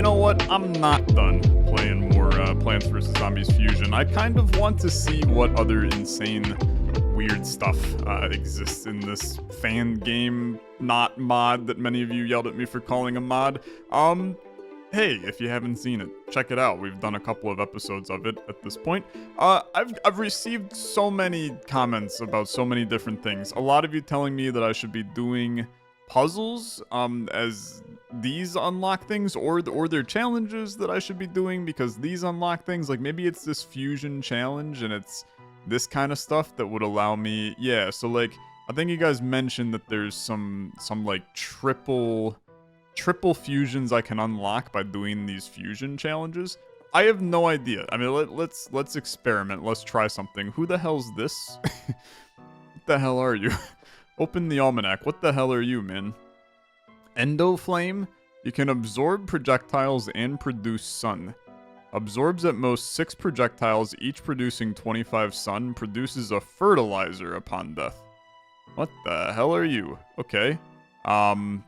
you know what? I'm not done playing more Plants vs. Zombies Fusion. I kind of want to see what other insane, weird stuff exists in this fan game not mod that many of you yelled at me for calling a mod. Hey, if you haven't seen it, check it out. We've done a couple of episodes of it at this point. I've received so many comments about so many different things. A lot of you telling me that I should be doing puzzles as these unlock things, or they're challenges that I should be doing because these unlock things. Like maybe it's this fusion challenge and it's this kind of stuff that would allow me. Yeah, so like I think you guys mentioned that there's some like triple fusions I can unlock by doing these fusion challenges. I have no idea. I mean, let's experiment. Let's try something. Who the hell's this? What the hell are you? Open the almanac. What the hell are you, man? Endo Flame. You can absorb projectiles and produce sun. Absorbs at most 6 projectiles, each producing 25 sun. Produces a fertilizer upon death. What the hell are you? Okay. I mean,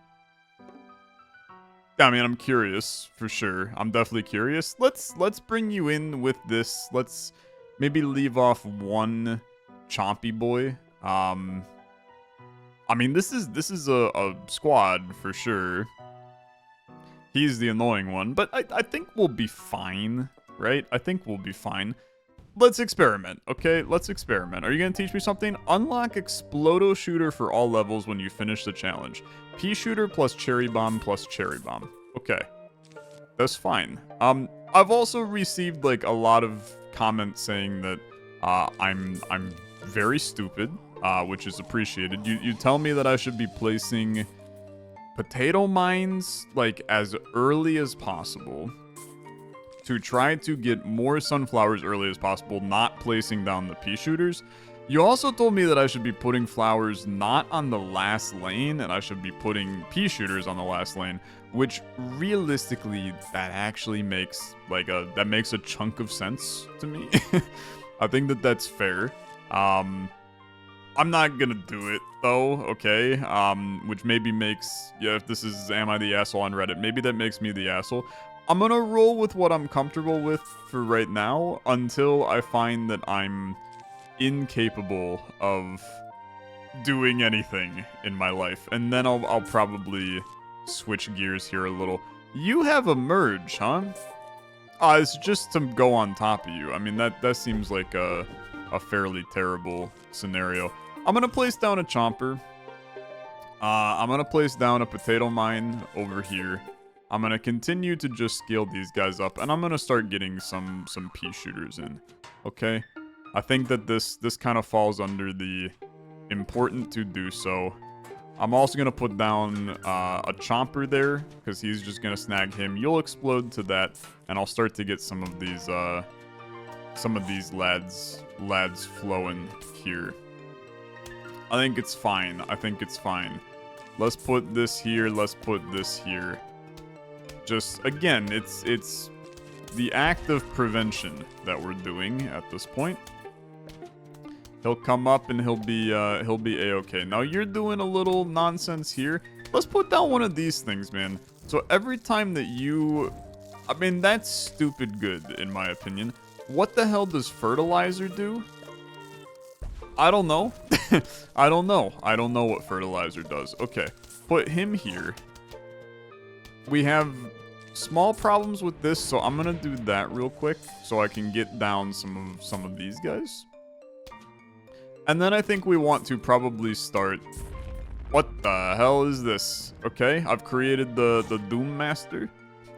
I'm curious, for sure. I'm definitely curious. Let's bring you in with this. Let's maybe leave off one chompy boy. I mean, this is a squad, for sure. He's the annoying one, but I think we'll be fine, right? I think we'll be fine. Let's experiment, okay? Let's experiment. Are you gonna teach me something? Unlock Explod-o-shooter for all levels when you finish the challenge. Pea shooter plus cherry bomb plus cherry bomb. Okay, that's fine. I've also received like a lot of comments saying that I'm very stupid, which is appreciated. You tell me that I should be placing potato mines like as early as possible to try to get more sunflowers early as possible, not placing down the pea shooters. You also told me that I should be putting flowers not on the last lane, and I should be putting pea shooters on the last lane, which realistically, that actually makes that makes a chunk of sense to me. I think that that's fair. I'm not gonna do it though, okay? Which maybe makes, yeah, if this is Am I the Asshole on Reddit, maybe that makes me the asshole. I'm gonna roll with what I'm comfortable with for right now until I find that I'm incapable of doing anything in my life. And then I'll probably switch gears here a little. You have a merge, huh? It's just to go on top of you. I mean, that seems like a fairly terrible scenario. I'm gonna place down a chomper. I'm gonna place down a potato mine over here. I'm gonna continue to just scale these guys up, and I'm gonna start getting some pea shooters in. Okay? I think that this kind of falls under the important to do so. I'm also gonna put down a chomper there, because he's just gonna snag him. You'll explode to that, and I'll start to get some of these lads flowing here. I think it's fine. I think it's fine. Let's put this here. Let's put this here. Just, again, it's the act of prevention that we're doing at this point. He'll come up and he'll be A-okay. Now you're doing a little nonsense here. Let's put down one of these things, man. So every time that you... I mean, that's stupid good, in my opinion. What the hell does Fertilizer do? I don't know. I don't know. I don't know what Fertilizer does. Okay, put him here. We have small problems with this, so I'm gonna do that real quick so I can get down some of these guys. And then I think we want to probably start... What the hell is this? Okay, I've created the Doom Master.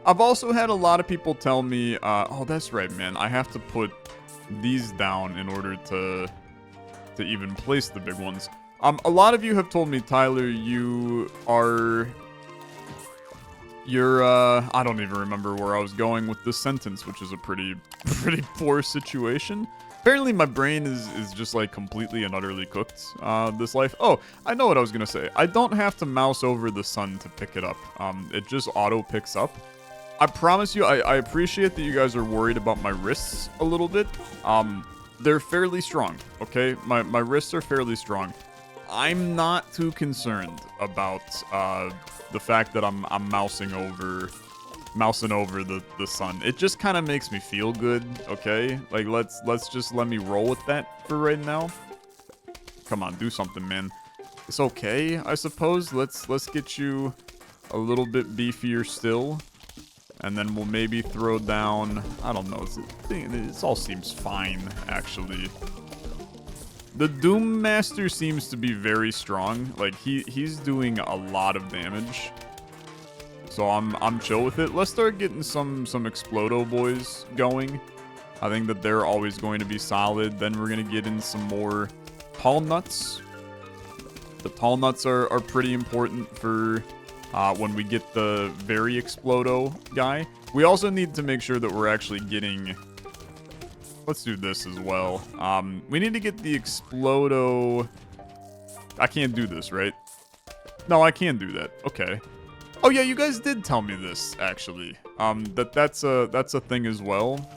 I've also had a lot of people tell me, oh, that's right, man. I have to put these down in order to even place the big ones. A lot of you have told me, Tyler, you're, I don't even remember where I was going with this sentence, which is a pretty poor situation. Apparently my brain is just like completely and utterly cooked this life. Oh, I know what I was gonna say. I don't have to mouse over the sun to pick it up. It just auto picks up. I promise you, I appreciate that you guys are worried about my wrists a little bit. They're fairly strong, okay? My wrists are fairly strong. I'm not too concerned about the fact that I'm mousing over mousing over the sun. It just kind of makes me feel good, okay? Like, let's just let me roll with that for right now. Come on, do something, man. It's okay, I suppose. Let's get you a little bit beefier still. And then we'll maybe throw down... I don't know. This all seems fine, actually. The Doom Master seems to be very strong. Like, he's doing a lot of damage. So I'm chill with it. Let's start getting some Explodo boys going. I think that they're always going to be solid. Then we're going to get in some more tall nuts. The tall nuts are pretty important for when we get the very Explodo guy. We also need to make sure that we're actually getting... Let's do this as well. We need to get the Explodo... I can't do this, right? No, I can do that. Okay. Oh yeah, you guys did tell me this, actually. That's a thing as well.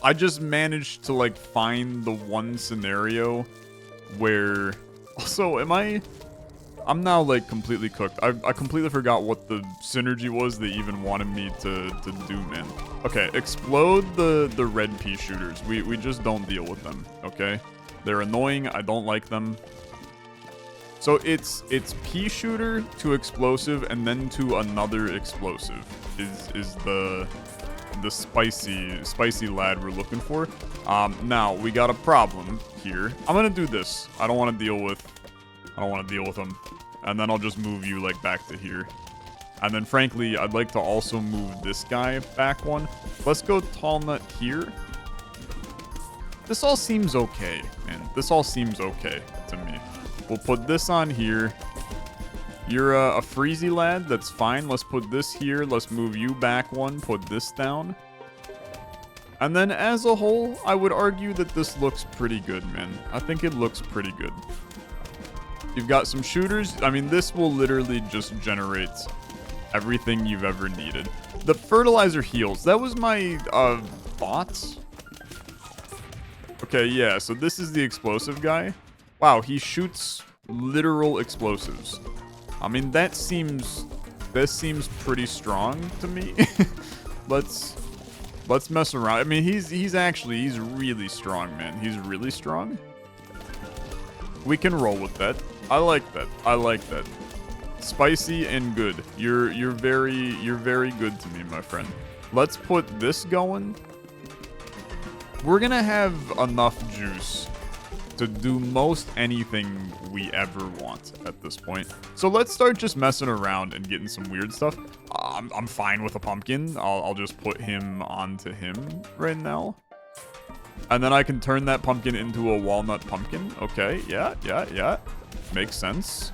I just managed to, like, find the one scenario where... Also, I'm now, like, completely cooked. I completely forgot what the synergy was they even wanted me to do, man. Okay, explode the red pea shooters. We just don't deal with them, okay? They're annoying. I don't like them. So it's pea shooter to explosive and then to another explosive is the spicy lad we're looking for. Now we got a problem here. I'm gonna do this. I don't want to deal with them. And then I'll just move you, like, back to here. And then, frankly, I'd like to also move this guy back one. Let's go tall nut here. This all seems okay, man. This all seems okay to me. We'll put this on here. You're a freezy lad. That's fine. Let's put this here. Let's move you back one. Put this down. And then, as a whole, I would argue that this looks pretty good, man. I think it looks pretty good. You've got some shooters. I mean, this will literally just generate everything you've ever needed. The fertilizer heals. That was my thoughts. Okay, yeah. So this is the explosive guy. Wow, he shoots literal explosives. I mean, this seems pretty strong to me. Let's mess around. I mean, he's really strong, man. He's really strong. We can roll with that. I like that. I like that. Spicy and good. You're very good to me, my friend. Let's put this going. We're gonna have enough juice to do most anything we ever want at this point. So let's start just messing around and getting some weird stuff. I'm fine with a pumpkin. I'll just put him onto him right now. And then I can turn that pumpkin into a walnut pumpkin. Okay, yeah. Makes sense.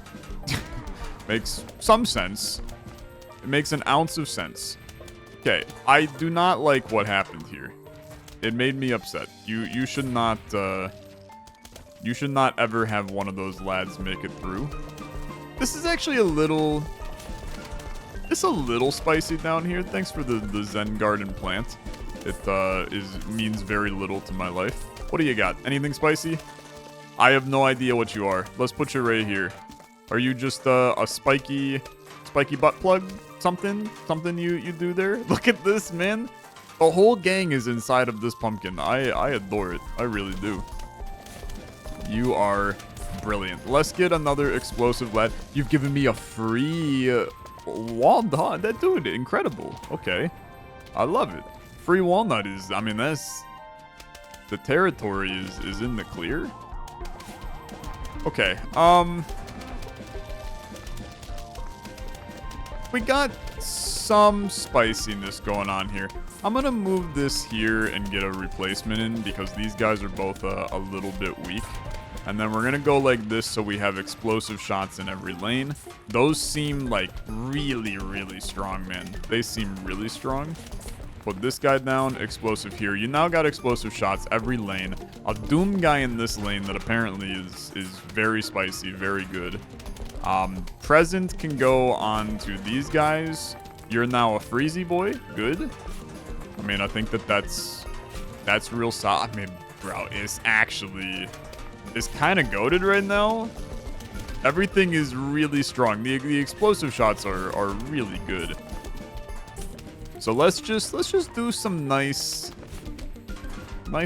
Makes some sense. It makes an ounce of sense. Okay, I do not like what happened here. It made me upset. You should not ever have one of those lads make it through. This is actually a little spicy down here. Thanks for the Zen Garden plant. It means very little to my life. What do you got? Anything spicy? I have no idea what you are. Let's put you right here. Are you just a spiky butt plug? Something you do there? Look at this, man. The whole gang is inside of this pumpkin. I adore it. I really do. You are brilliant. Let's get another explosive lad. You've given me a free walnut. That dude, incredible. Okay. I love it. Free walnut is, I mean, that's... The territory is in the clear. Okay, we got some spiciness going on here. I'm gonna move this here and get a replacement in because these guys are both a little bit weak. And then we're gonna go like this so we have explosive shots in every lane. Those seem like really strong, man. They seem really strong. Put this guy down, explosive here. You now got explosive shots every lane. A Doom guy in this lane that apparently is very spicy, very good. Present can go on to these guys. You're now a freezy boy. Good. I mean, I think that's real solid. I mean, bro, it's kind of goated right now. Everything is really strong. The explosive shots are really good. So let's just do some nice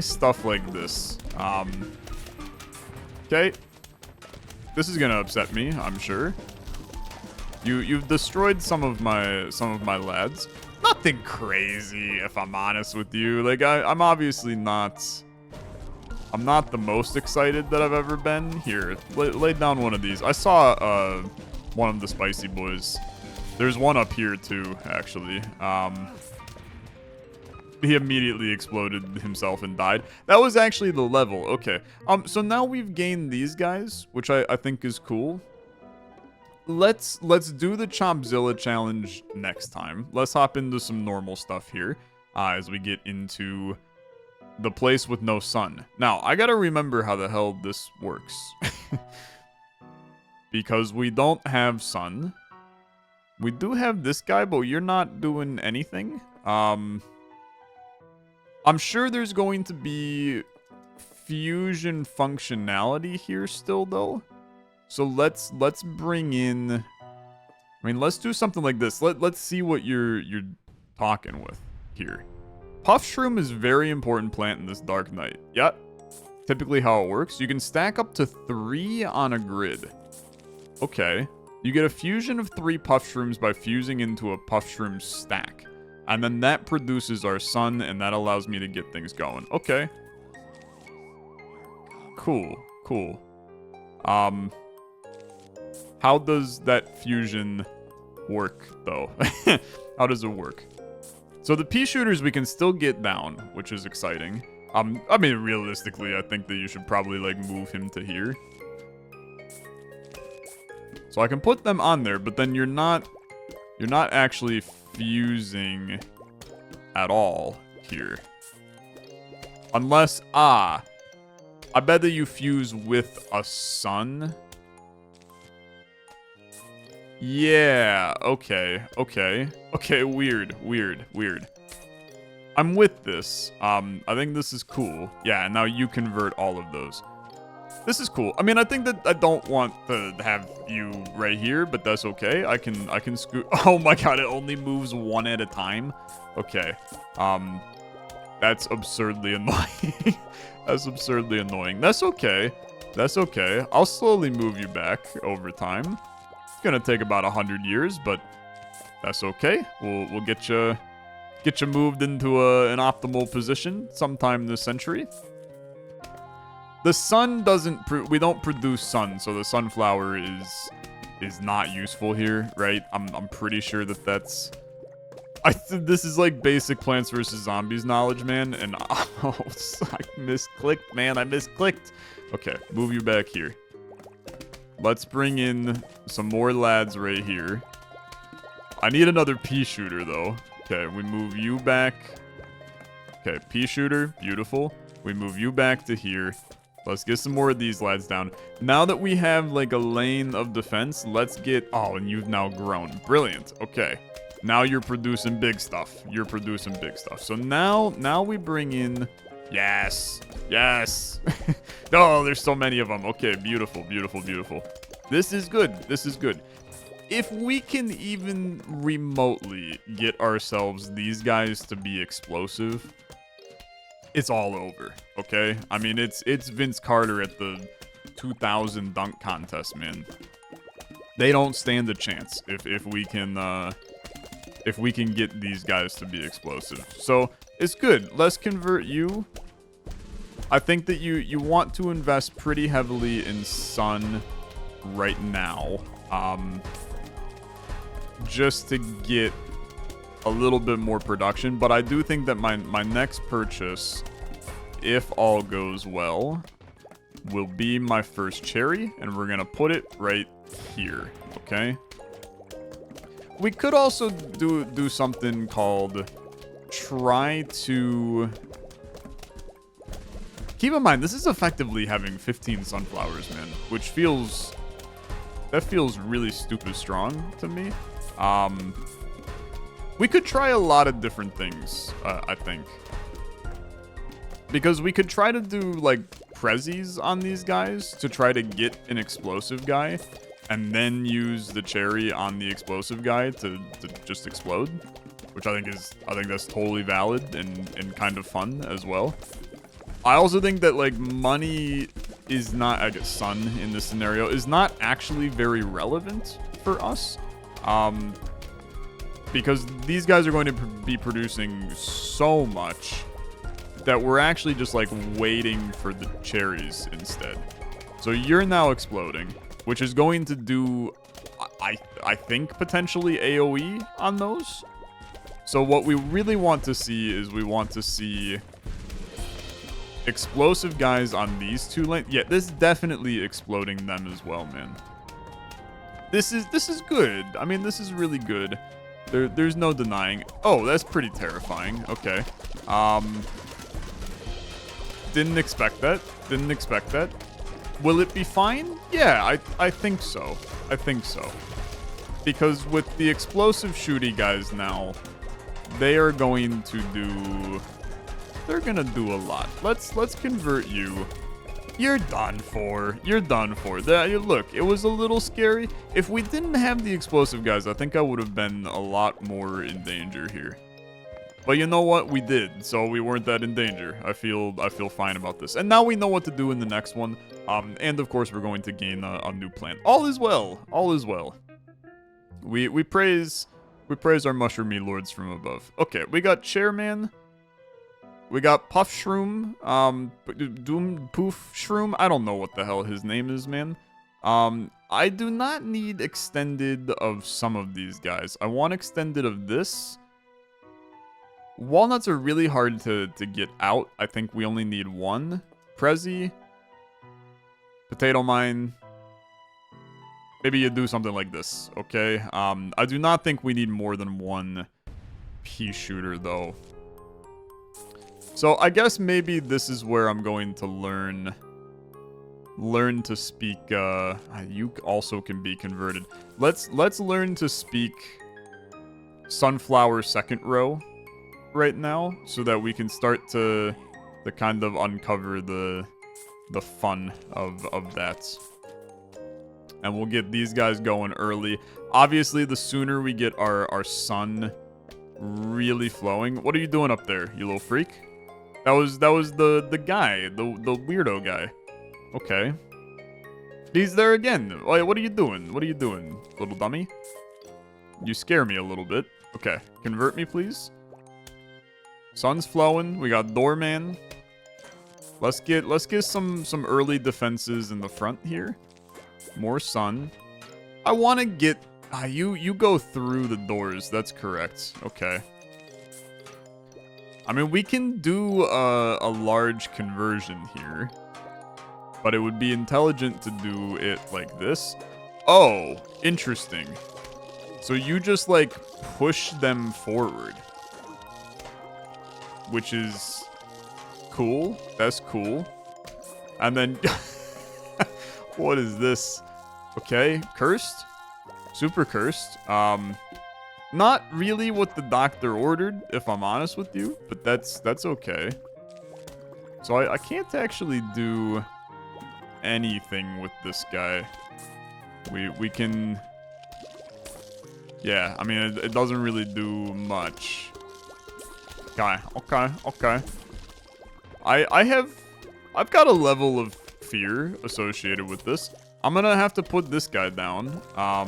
stuff like this. Okay. This is gonna upset me, I'm sure. You've destroyed some of my lads. Nothing crazy, if I'm honest with you. Like I'm obviously not. I'm not the most excited that I've ever been. Here, lay down one of these. I saw one of the spicy boys. There's one up here too, actually. He immediately exploded himself and died. That was actually the level. Okay. So now we've gained these guys, which I think is cool. Let's do the Chopzilla challenge next time. Let's hop into some normal stuff here as we get into the place with no sun. Now, I gotta remember how the hell this works. Because we don't have sun. We do have this guy, but you're not doing anything. I'm sure there's going to be fusion functionality here still, though. So let's bring in. I mean, let's do something like this. Let's see what you're talking with here. Puff Shroom is a very important plant in this Dark Knight. Yep. Typically how it works. You can stack up to 3 on a grid. Okay. You get a fusion of 3 Puff Shrooms by fusing into a Puff Shroom stack. And then that produces our sun, and that allows me to get things going. Okay. Cool. Cool. How does that fusion work, though? How does it work? So the pea shooters we can still get down, which is exciting. I mean, realistically, I think that you should probably, like, move him to here. So I can put them on there, but then you're not actually fusing at all here. Unless, I bet that you fuse with a sun. Yeah, okay, weird. I'm with this. I think this is cool. Yeah, now you convert all of those. This is cool. I mean, I think that I don't want to have you right here, but that's okay. I can scoot. Oh my god, it only moves 1 at a time. Okay. That's absurdly annoying. That's absurdly annoying. That's okay. That's okay. I'll slowly move you back over time. It's gonna take about 100 years, but that's okay. We'll get you moved into an optimal position sometime this century. The sun doesn't. We don't produce sun, so the sunflower is not useful here, right? I'm pretty sure that that's. This is like basic Plants vs Zombies knowledge, man, and I misclicked, man. I misclicked. Okay, move you back here. Let's bring in some more lads right here. I need another pea shooter, though. Okay, we move you back. Okay, pea shooter, beautiful. We move you back to here. Let's get some more of these lads down. Now that we have, like, a lane of defense, let's get... Oh, and you've now grown. Brilliant. Okay. Now you're producing big stuff. You're producing big stuff. So now we bring in... Yes. Yes. Oh, there's so many of them. Okay, beautiful, beautiful, beautiful. This is good. This is good. If we can even remotely get ourselves these guys to be explosive, it's all over, okay? I mean, it's Vince Carter at the 2000 dunk contest, man. They don't stand a chance if we can get these guys to be explosive. So it's good. Let's convert you. I think that you want to invest pretty heavily in sun right now, just to get a little bit more production. But I do think that my next purchase, if all goes well, will be my first cherry, and we're gonna put it right here. Okay. We could also do something called try to... Keep in mind, this is effectively having 15 sunflowers, man, which feels... That feels really stupid strong to me. We could try a lot of different things, I think. Because we could try to do, like, prezzies on these guys to try to get an explosive guy, and then use the cherry on the explosive guy to just explode. which I think that's totally valid and kind of fun as well. I also think that like money is not, I guess sun in this scenario is not actually very relevant for us. Because these guys are going to be producing so much that we're actually just like waiting for the cherries instead. So you're now exploding, which is going to do, I think, potentially AoE on those. So what we really want to see is we want to see explosive guys on these two lanes. Yeah, this is definitely exploding them as well, man. This is good. I mean, this is really good. There's no denying. Oh, that's pretty terrifying. Okay. Didn't expect that. Didn't expect that. Will it be fine? Yeah, I think so. I think so. Because with the explosive shooty guys now, they are going to do... They're gonna do a lot. Let's convert you. You're done for. You're done for. Look, it was a little scary. If we didn't have the explosive guys, I think I would have been a lot more in danger here. But you know what? We did, so we weren't that in danger. I feel fine about this. And now we know what to do in the next one. And of course, we're going to gain a new plant. All is well. All is well. We praise our mushroomy lords from above. Okay, we got Chairman. We got Puff Shroom, Doom Poof Shroom. I don't know what the hell his name is, man. I do not need extended of some of these guys. I want extended of this. Walnuts are really hard to get out. I think we only need one. Prezi. Potato Mine. Maybe you do something like this, okay? I do not think we need more than one pea shooter, though. So I guess maybe this is where I'm going to learn to speak. You also can be converted. Let's learn to speak sunflower second row right now, so that we can start to kind of uncover the fun of that. And we'll get these guys going early. Obviously, the sooner we get our sun really flowing. What are you doing up there, you little freak? That was the guy, the weirdo guy. Okay. He's there again. What are you doing? What are you doing, little dummy? You scare me a little bit. Okay, convert me, please. Sun's flowing. We got Doorman. Let's get some early defenses in the front here. More sun. I want to get... you go through the doors. That's correct. Okay. I mean, we can do a large conversion here. But it would be intelligent to do it like this. Oh, interesting. So you just, like, push them forward. Which is cool. That's cool. And then... what is this? Okay, cursed. Super cursed. Not really what the doctor ordered, if I'm honest with you, but that's okay. So I can't actually do anything with this guy. We can... Yeah, I mean, it doesn't really do much. Okay. I've got a level of fear associated with this. I'm gonna have to put this guy down. I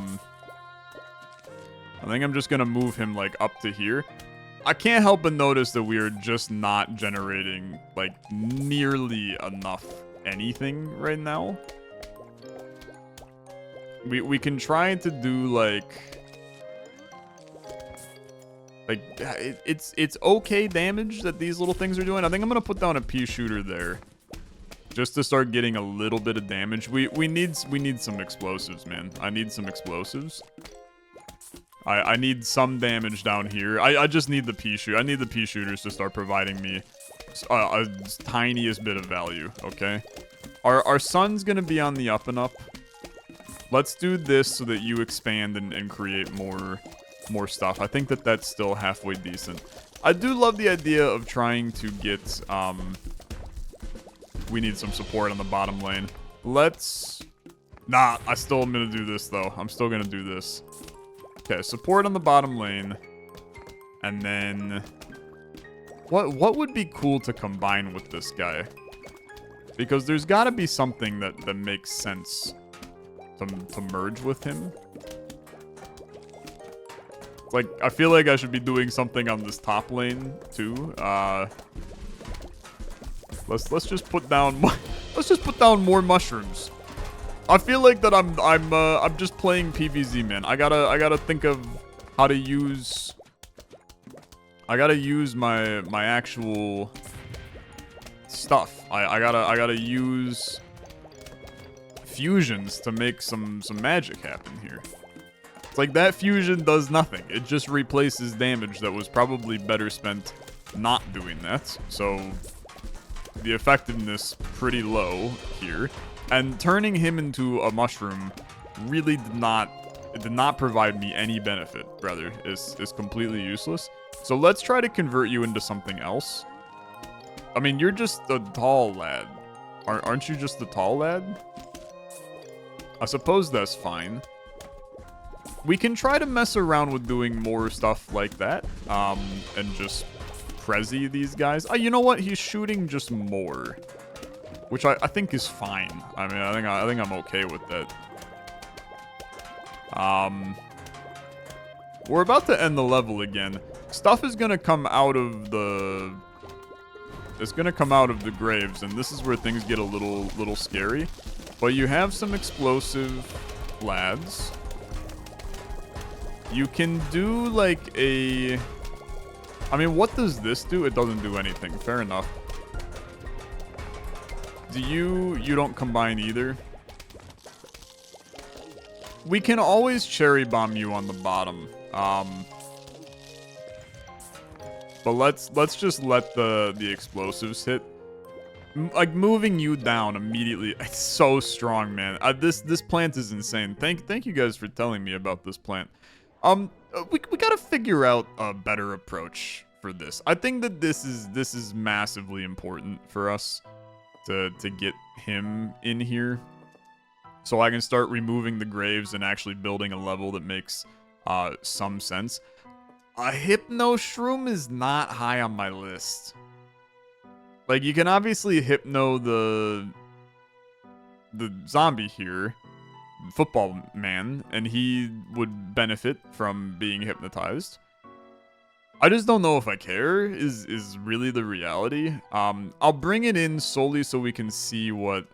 think I'm just gonna move him, like, up to here. I can't help but notice that we are just not generating, like, nearly enough anything right now. We can try to do, like it's okay damage that these little things are doing. I think I'm gonna put down a pea shooter there, just to start getting a little bit of damage. We need some explosives, man. I need some explosives. I need some damage down here. I just need the pea shooter. I need the pea shooters to start providing me a tiniest bit of value. Okay, our sun's gonna be on the up and up. Let's do this so that you expand and create more stuff. I think that's still halfway decent. I do love the idea of trying to get, we need some support on the bottom lane. Nah, I still am gonna do this, though. I'm still gonna do this. Okay, support on the bottom lane. And then... What would be cool to combine with this guy? Because there's got to be something that makes sense to merge with him. Like, I feel like I should be doing something on this top lane, too. Let's just put down... Let's just put down more mushrooms. I feel like that I'm just playing PVZ, man. I gotta think of how to use... I gotta use my actual stuff. I gotta use fusions to make some magic happen here. It's like that fusion does nothing. It just replaces damage that was probably better spent not doing that. So the effectiveness pretty low here. And turning him into a mushroom really did not provide me any benefit, rather. Is completely useless. So let's try to convert you into something else. I mean, you're just a tall lad. Aren't you just a tall lad? I suppose that's fine. We can try to mess around with doing more stuff like that. And just Prezi these guys. You know what? He's shooting just more. Which I think is fine. I mean, I think I'm okay with that. We're about to end the level again. Stuff is gonna come out of the... It's gonna come out of the graves, and this is where things get a little scary. But you have some explosive lads. You can do like a... I mean, what does this do? It doesn't do anything. Fair enough. Do you don't combine either? We can always cherry bomb you on the bottom. But let's just let the explosives hit. Like moving you down immediately. It's so strong, man. This plant is insane. Thank you guys for telling me about this plant. We gotta figure out a better approach for this. I think that this is massively important for us to get him in here, so I can start removing the graves and actually building a level that makes some sense. A hypno shroom is not high on my list. Like, you can obviously hypno the zombie here, football man, and he would benefit from being hypnotized. I just don't know if I care, is really the reality. I'll bring it in solely so we can see what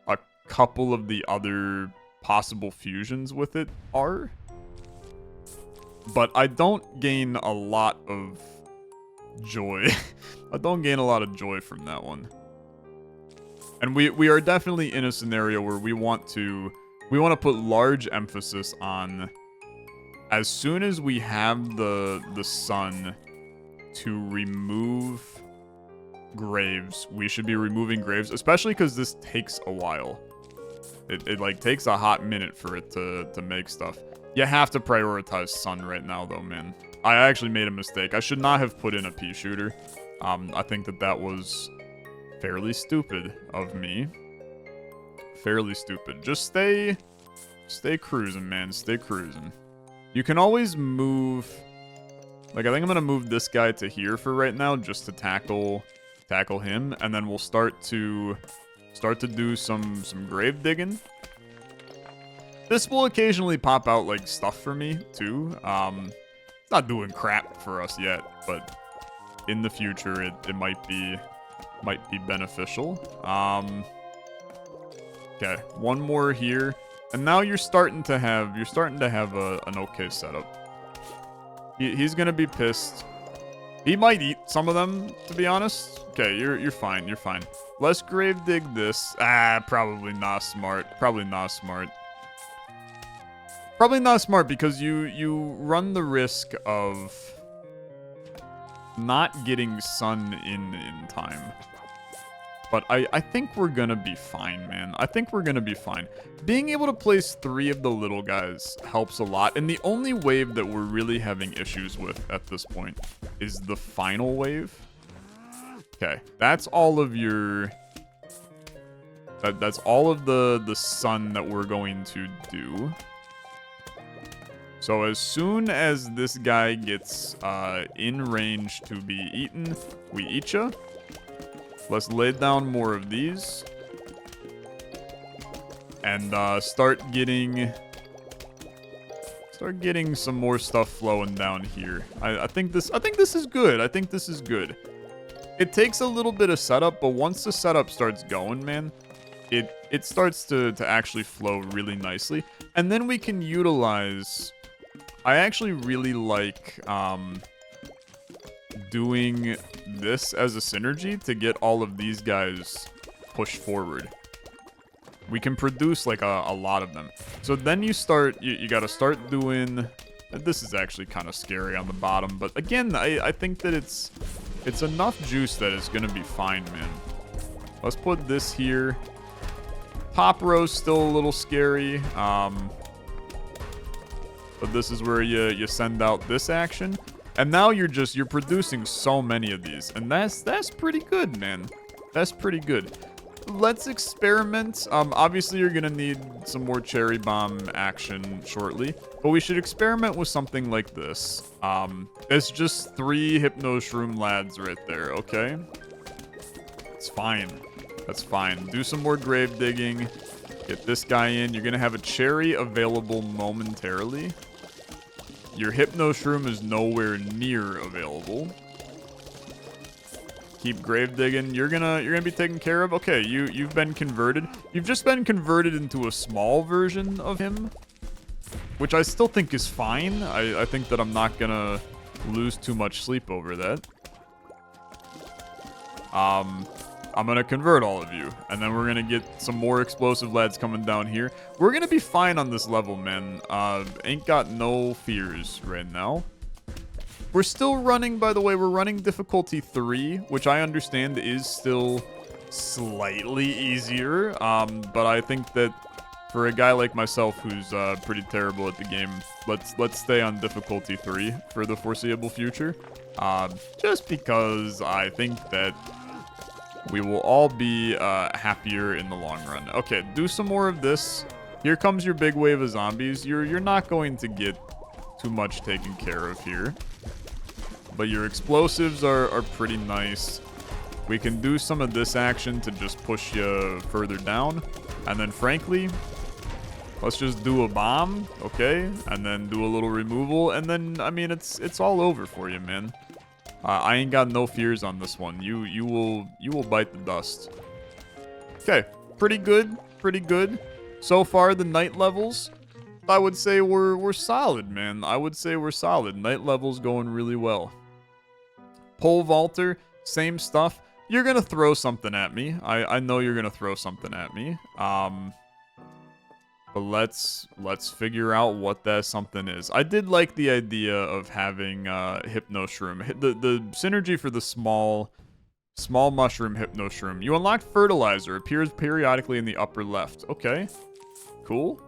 a couple of the other possible fusions with it are. But I don't gain a lot of joy. I don't gain a lot of joy from that one. And we are definitely in a scenario where we want to put large emphasis on, as soon as we have the sun to remove graves, we should be removing graves, especially because this takes a while. It like takes a hot minute for it to make stuff. You have to prioritize sun right now, though, man. I actually made a mistake. I should not have put in a pea shooter. I think that was fairly stupid of me. Fairly stupid. Just stay cruising, man. Stay cruising. You can always move. Like, I think I'm gonna move this guy to here for right now, just to tackle him, and then we'll start to do some grave digging. This will occasionally pop out, like, stuff for me, too. It's not doing crap for us yet, but in the future, it might be beneficial. Okay, one more here. And now you're starting to have an okay setup. He's gonna be pissed. He might eat some of them, to be honest. Okay, you're fine, you're fine. Let's grave dig this. Probably not smart. Probably not smart. Probably not smart because you run the risk of not getting sun in time. But I think we're gonna be fine, man. I think we're gonna be fine. Being able to place 3 of the little guys helps a lot. And the only wave that we're really having issues with at this point is the final wave. Okay, that's all of your... That's all of the sun that we're going to do. So as soon as this guy gets in range to be eaten, we eat ya. Let's lay down more of these. And start getting some more stuff flowing down here. I think this is good. I think this is good. It takes a little bit of setup, but once the setup starts going, man, it starts to actually flow really nicely. And then we can utilize... I actually really like doing this as a synergy to get all of these guys pushed forward. We can produce like a lot of them. So then you gotta start doing... This is actually kind of scary on the bottom, but again, I think that it's enough juice that it's gonna be fine, man. Let's put this here. Top row's still a little scary. But this is where you send out this action. And now you're producing so many of these. And that's pretty good, man. That's pretty good. Let's experiment. Obviously, you're going to need some more cherry bomb action shortly. But we should experiment with something like this. It's just 3 Hypno Shroom lads right there, okay? It's fine. That's fine. Do some more grave digging. Get this guy in. You're going to have a cherry available momentarily. Your Hypno Shroom is nowhere near available. Keep grave digging. You're gonna be taken care of. Okay, you've been converted. You've just been converted into a small version of him, which I still think is fine. I think that I'm not gonna lose too much sleep over that. I'm gonna convert all of you, and then we're gonna get some more explosive lads coming down here. We're gonna be fine on this level, man. Ain't got no fears right now. We're still running, by the way, we're running difficulty 3, which I understand is still slightly easier. But I think that for a guy like myself who's pretty terrible at the game, let's stay on difficulty 3 for the foreseeable future. Just because I think that we will all be happier in the long run. Okay, do some more of this. Here comes your big wave of zombies. You're not going to get too much taken care of here. But your explosives are pretty nice. We can do some of this action to just push you further down. And then frankly, let's just do a bomb, okay? And then do a little removal. And then, I mean, it's all over for you, man. I ain't got no fears on this one. You will bite the dust. Okay, pretty good, pretty good. So far, the night levels, I would say we're solid, man. I would say we're solid. Night levels going really well. Pole vaulter, same stuff. You're gonna throw something at me. I know you're gonna throw something at me. But let's figure out what that something is. I did like the idea of having Hypno Shroom. The synergy for the small mushroom Hypno Shroom. You unlocked Fertilizer. Appears periodically in the upper left. Okay. Cool.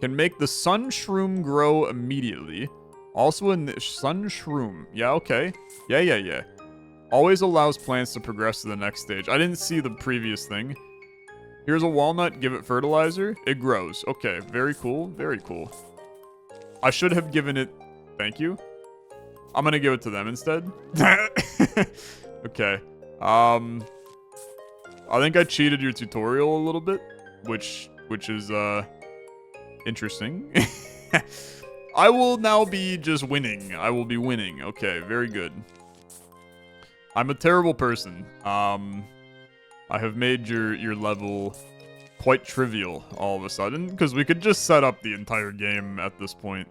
Can make the Sun Shroom grow immediately. Also in the Sun Shroom. Yeah, okay. Yeah. Always allows plants to progress to the next stage. I didn't see the previous thing. Here's a walnut, give it fertilizer. It grows. Okay, very cool, very cool. I should have given it... Thank you. I'm gonna give it to them instead. Okay. I think I cheated your tutorial a little bit, which is, interesting. I will now be just winning. I will be winning. Okay, very good. I'm a terrible person. I have made your level quite trivial all of a sudden, because we could just set up the entire game at this point.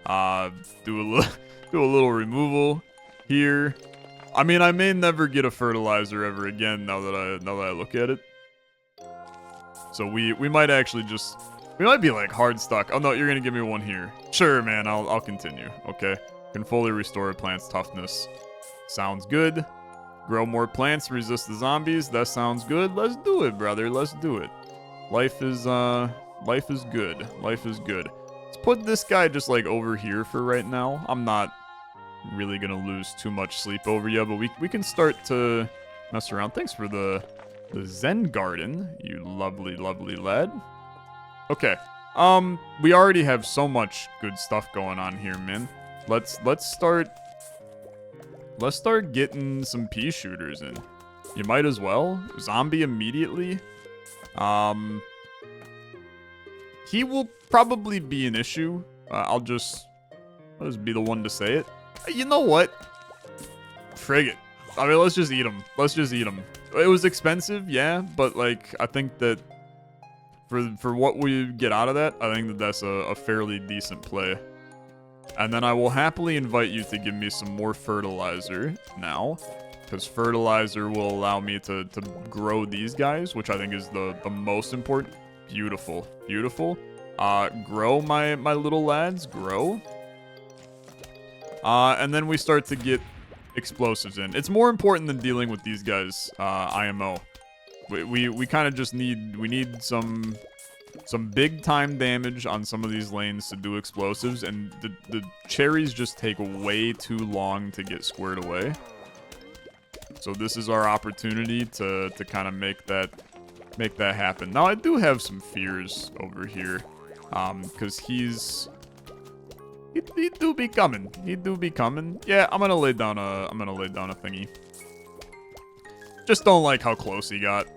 Do a little removal here. I mean, I may never get a fertilizer ever again now that I look at it. So we might actually just... We might be like hard stuck. Oh no, you're gonna give me one here. Sure, man, I'll continue. Okay. Can fully restore a plant's toughness. Sounds good. Grow more plants, resist the zombies. That sounds good. Let's do it, brother. Let's do it. Life is good. Life is good. Let's put this guy just like over here for right now. I'm not really gonna lose too much sleep over you, but we can start to mess around. Thanks for the Zen garden, you lovely, lovely lad. Okay, We already have so much good stuff going on here, man. Let's start getting some pea shooters in. You might as well. Zombie immediately. He will probably be an issue. I'll just be the one to say it. You know what? Frig it. I mean, let's just eat him. Let's just eat him. It was expensive, yeah, but like I think that for what we get out of that, I think that that's a fairly decent play. And then I will happily invite you to give me some more fertilizer now, because fertilizer will allow me to grow these guys, which I think is the most important. Beautiful, beautiful. Grow my little lads, grow. And then we start to get explosives in. It's more important than dealing with these guys, IMO. We kind of just need some big time damage on some of these lanes to do explosives, and the cherries just take way too long to get squared away. So this is our opportunity to kind of make that happen. Now I do have some fears over here, because he do be coming. He do be coming. Yeah, I'm gonna lay down a thingy. Just don't like how close he got.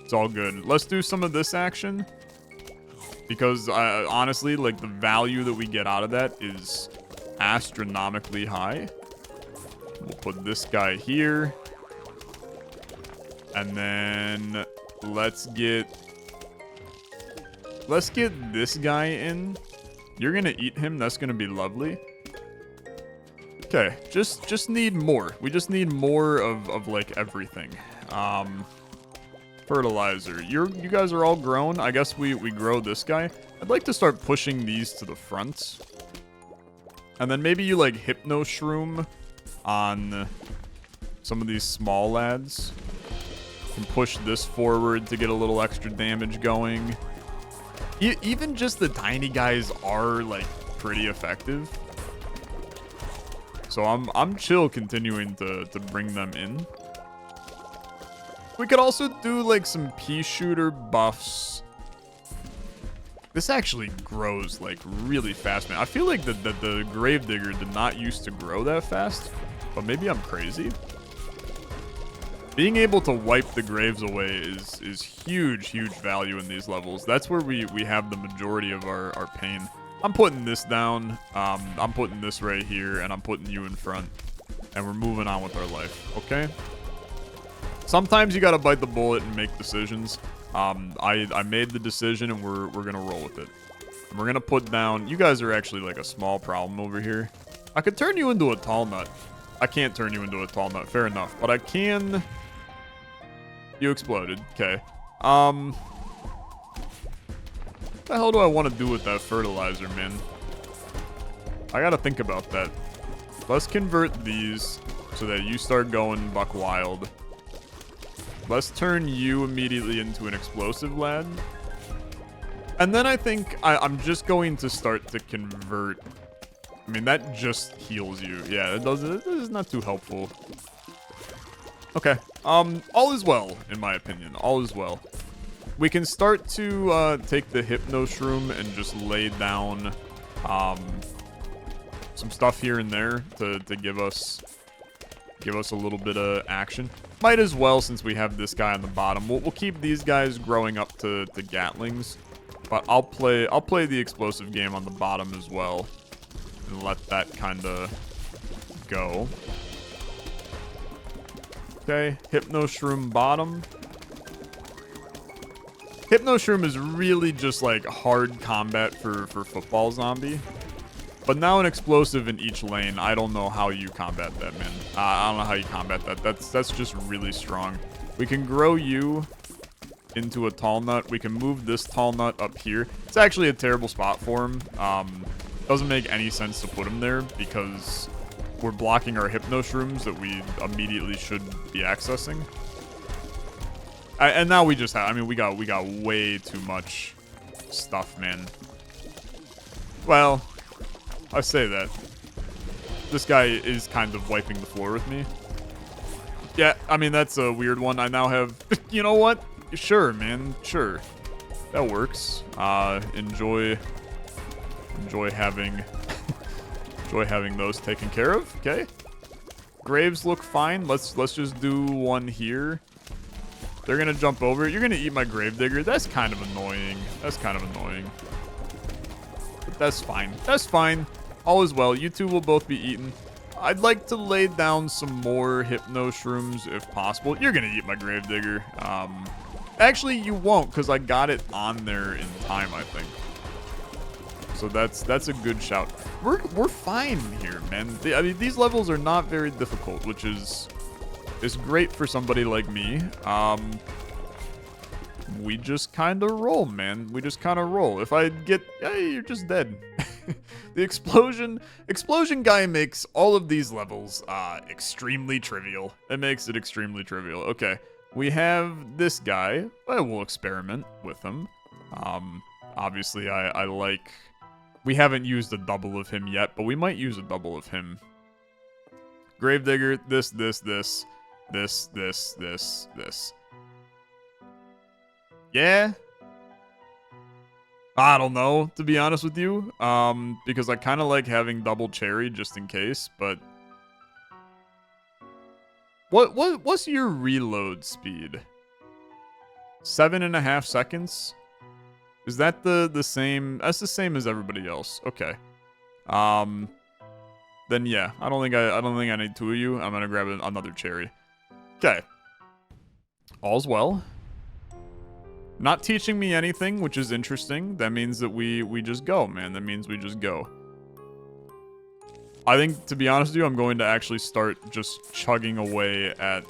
It's all good. Let's do some of this action, because honestly, like, the value that we get out of that is astronomically high. We'll put this guy here, and then let's get this guy in. You're gonna eat him. That's gonna be lovely. Okay, just need more. We just need more of like everything. Fertilizer. You guys are all grown. I guess we grow this guy. I'd like to start pushing these to the front. And then maybe you like hypno shroom on some of these small lads. Can push this forward to get a little extra damage going. Even just the tiny guys are like pretty effective. So I'm chill continuing to bring them in. We could also do like some pea shooter buffs. This actually grows like really fast, man. I feel like the Gravedigger did not used to grow that fast, but maybe I'm crazy. Being able to wipe the graves away is huge value in these levels. That's where we have the majority of our pain. I'm putting this down. I'm putting this right here, and I'm putting you in front. And we're moving on with our life, okay? Sometimes you gotta bite the bullet and make decisions. I made the decision, and we're gonna roll with it. And we're gonna put down... You guys are actually like a small problem over here. I could turn you into a tall nut. I can't turn you into a tall nut, fair enough. But I can... You exploded. Okay. What the hell do I want to do with that fertilizer, man? I gotta think about that. Let's convert these so that you start going buck wild. Let's turn you immediately into an explosive lad. And then I think I'm just going to start to convert. I mean, that just heals you. Yeah, it does. It is not too helpful. Okay. All is well, in my opinion. All is well. We can start to take the Hypno Shroom and just lay down some stuff here and there to give us a little bit of action. Might as well, since we have this guy on the bottom. We'll keep these guys growing up to Gatlings, but I'll play the explosive game on the bottom as well and let that kind of go. Okay, Hypno Shroom bottom. Hypno Shroom is really just like hard combat for football zombie. But now an explosive in each lane, I don't know how you combat that, man. I don't know how you combat that. That's just really strong. We can grow you into a tall nut. We can move this tall nut up here. It's actually a terrible spot for him. Doesn't make any sense to put him there because we're blocking our Hypno Shrooms that we immediately should be accessing. And now we just have, I mean, we got way too much stuff, man. Well, I say that. This guy is kind of wiping the floor with me. Yeah, I mean, that's a weird one. I now have, you know what? Sure, man, sure. That works. Enjoy having enjoy having those taken care of. Okay. Graves look fine. Let's just do one here. They're gonna jump over. You're gonna eat my Gravedigger. That's kind of annoying. That's kind of annoying. But that's fine. That's fine. All is well. You two will both be eaten. I'd like to lay down some more Hypno Shrooms if possible. You're gonna eat my Gravedigger. Actually, you won't, because I got it on there in time, I think. So that's a good shout. We're fine here, man. I mean, these levels are not very difficult, which is great for somebody like me. We just kind of roll, man. We just kind of roll. If I get, hey, you're just dead. The explosion guy makes all of these levels extremely trivial. It makes it extremely trivial. Okay, we have this guy. I will experiment with him. Obviously, I like. We haven't used a double of him yet, but we might use a double of him. Gravedigger, this. Yeah? I don't know, to be honest with you. Because I kind of like having double cherry just in case, but... What's your reload speed? 7.5 seconds? Is that the same? That's the same as everybody else. Okay. Then yeah, I don't think I need two of you. I'm gonna grab another cherry. Okay. All's well. Not teaching me anything, which is interesting. That means that we just go, man. That means we just go. I think, to be honest with you, I'm going to actually start just chugging away at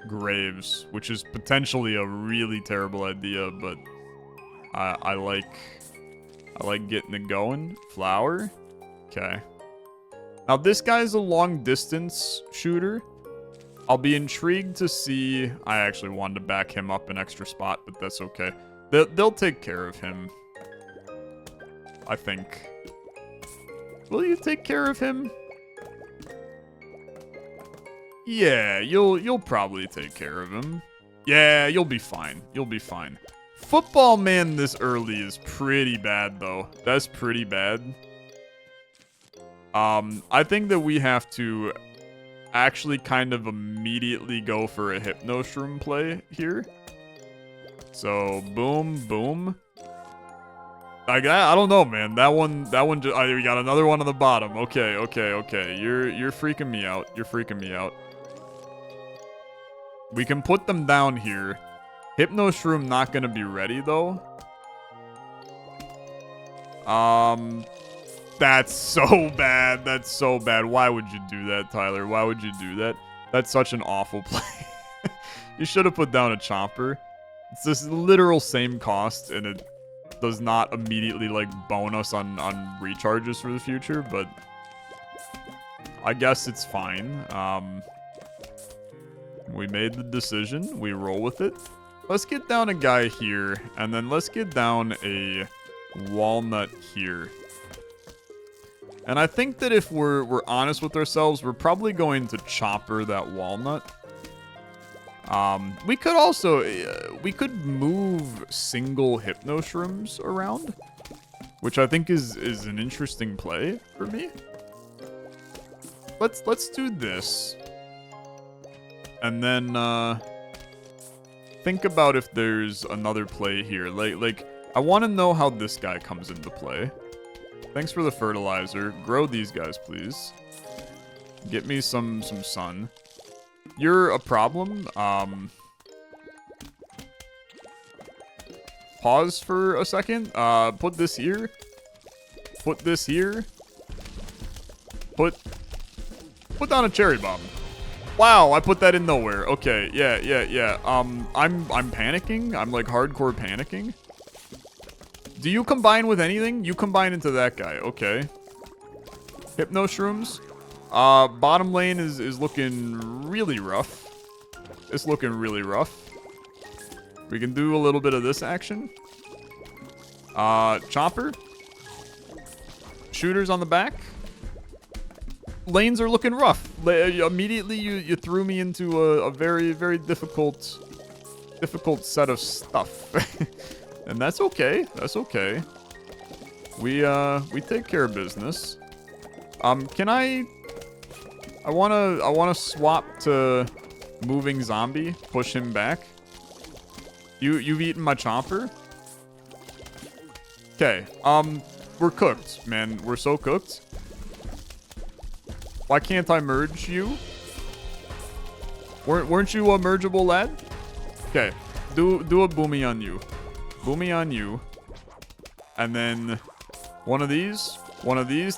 Graves, which is potentially a really terrible idea, but I like getting it going. Flower. Okay. Now this guy's a long distance shooter. I'll be intrigued to see. I actually wanted to back him up an extra spot, but that's okay. They'll take care of him, I think. Will you take care of him? Yeah, you'll probably take care of him. Yeah, you'll be fine. You'll be fine. Football man this early is pretty bad, though. That's pretty bad. I think that we have to actually kind of immediately go for a Hypno Shroom play here. So, boom, boom. I don't know, man. That one just, we got another one on the bottom. Okay. You're freaking me out. You're freaking me out. We can put them down here. Hypno Shroom not gonna be ready, though. That's so bad. That's so bad. Why would you do that, Tyler? Why would you do that? That's such an awful play. You should have put down a chomper. It's this literal same cost, and it does not immediately, like, bone us on recharges for the future, but I guess it's fine. We made the decision. We roll with it. Let's get down a guy here, and then let's get down a walnut here. And I think that if we're honest with ourselves, we're probably going to chopper that walnut. We could also we could move single Hypno Shrooms around, which I think is an interesting play for me. Let's do this, and then think about if there's another play here. Like I want to know how this guy comes into play. Thanks for the fertilizer. Grow these guys, please. Get me some sun. You're a problem. Pause for a second. Put this here. Put this here. Put down a cherry bomb. Wow, I put that in nowhere. Okay, yeah. I'm panicking. I'm like hardcore panicking. Do you combine with anything? You combine into that guy. Okay. Hypno Shrooms. Bottom lane is looking really rough. It's looking really rough. We can do a little bit of this action. Chopper. Shooters on the back. Lanes are looking rough. Immediately you threw me into a very, very difficult set of stuff. And that's okay. That's okay. We take care of business. Can I wanna swap to moving zombie, push him back. You've eaten my chomper? Okay, we're cooked, man. We're so cooked. Why can't I merge you? Weren't you a mergeable lad? Okay, do a boomy on you. Boomy on you. And then one of these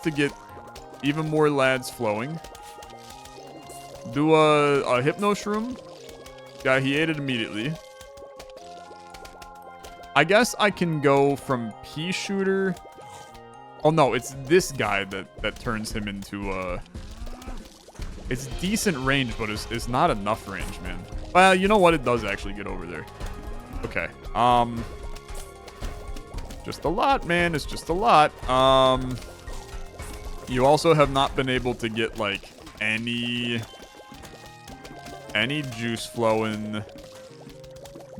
to get even more lads flowing. Do a hypno shroom. Yeah, he ate it immediately. I guess I can go from pea shooter. Oh no, it's this guy that turns him into it's decent range, but it's not enough range, man. Well, you know what? It does actually get over there. Okay. Just a lot, man. It's just a lot. You also have not been able to get like any juice flowing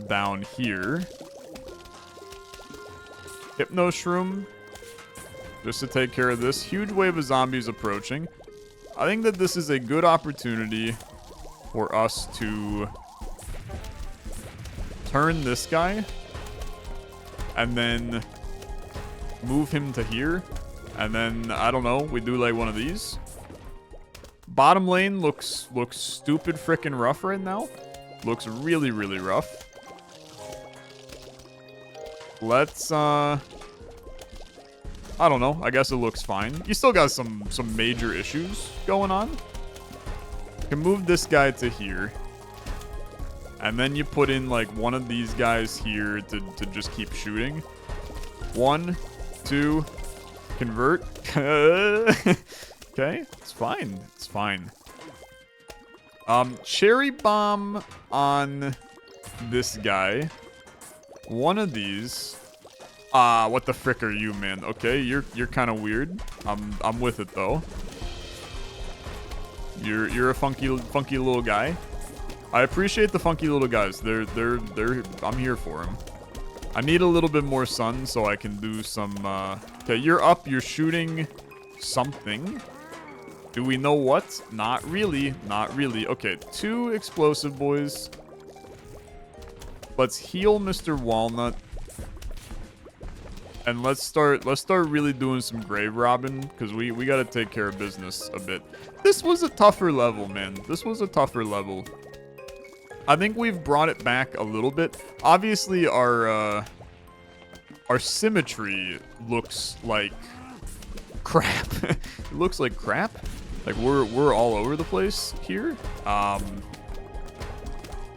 down here. Hypno shroom, just to take care of this huge wave of zombies approaching. I think that this is a good opportunity for us to turn this guy and then move him to here. And then, I don't know, we do like one of these. Bottom lane looks stupid freaking rough right now. Looks really, really rough. Let's, I don't know. I guess it looks fine. You still got some major issues going on. You can move this guy to here. And then you put in, like, one of these guys here to just keep shooting. 1, 2, convert. Okay, it's fine. It's fine. Cherry bomb on this guy. One of these. What the frick are you, man? Okay, you're kind of weird. I'm with it though. You're a funky little guy. I appreciate the funky little guys. They're I'm here for them. I need a little bit more sun so I can do some okay, you're up, you're shooting something. Do we know what? Not really. Not really. Okay, 2 explosive boys. Let's heal Mr. Walnut. And let's start really doing some grave robbing, because we gotta take care of business a bit. This was a tougher level, man. This was a tougher level. I think we've brought it back a little bit. Obviously, our symmetry looks like crap. It looks like crap. Like we're all over the place here.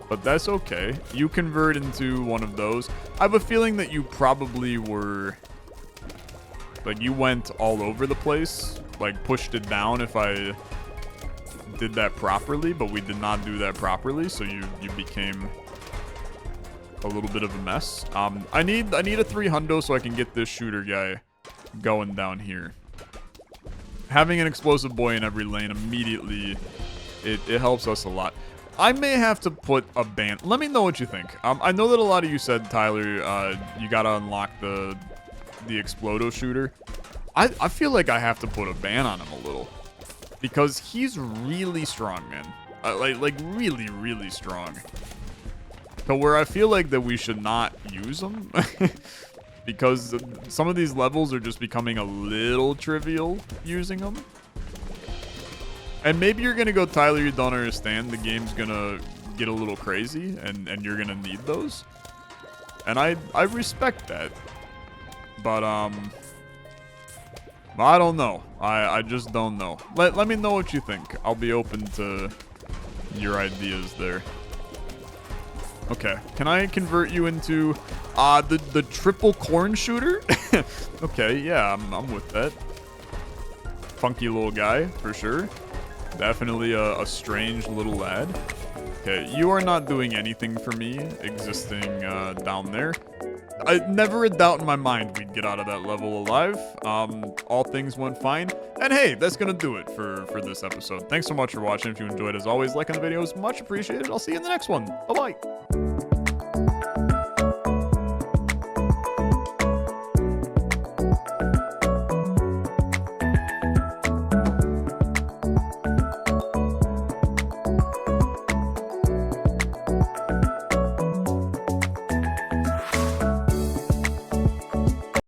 But that's okay. You convert into one of those. I have a feeling that you probably were... like, you went all over the place. Like, pushed it down if I did that properly. But we did not do that properly. So you became a little bit of a mess. I need a 300 so I can get this shooter guy going down here. Having an explosive boy in every lane immediately, it helps us a lot. I may have to put a ban. Let me know what you think. I know that a lot of you said, Tyler, you gotta unlock the Explod-o-shooter. I feel like I have to put a ban on him a little, because he's really strong, man. Like really, really strong. So where I feel like that we should not use him, because some of these levels are just becoming a little trivial using them. And maybe you're going to go, Tyler, you don't understand. The game's going to get a little crazy, and you're going to need those. And I respect that. But, I don't know. I just don't know. Let me know what you think. I'll be open to your ideas there. Okay. Can I convert you into the triple corn shooter? Okay, yeah, I'm with that. Funky little guy, for sure. Definitely a strange little lad. Okay, you are not doing anything for me existing down there. Never a doubt in my mind we'd get out of that level alive. All things went fine. And hey, that's gonna do it for this episode. Thanks so much for watching. If you enjoyed, as always, liking the video is much appreciated. I'll see you in the next one. Bye-bye.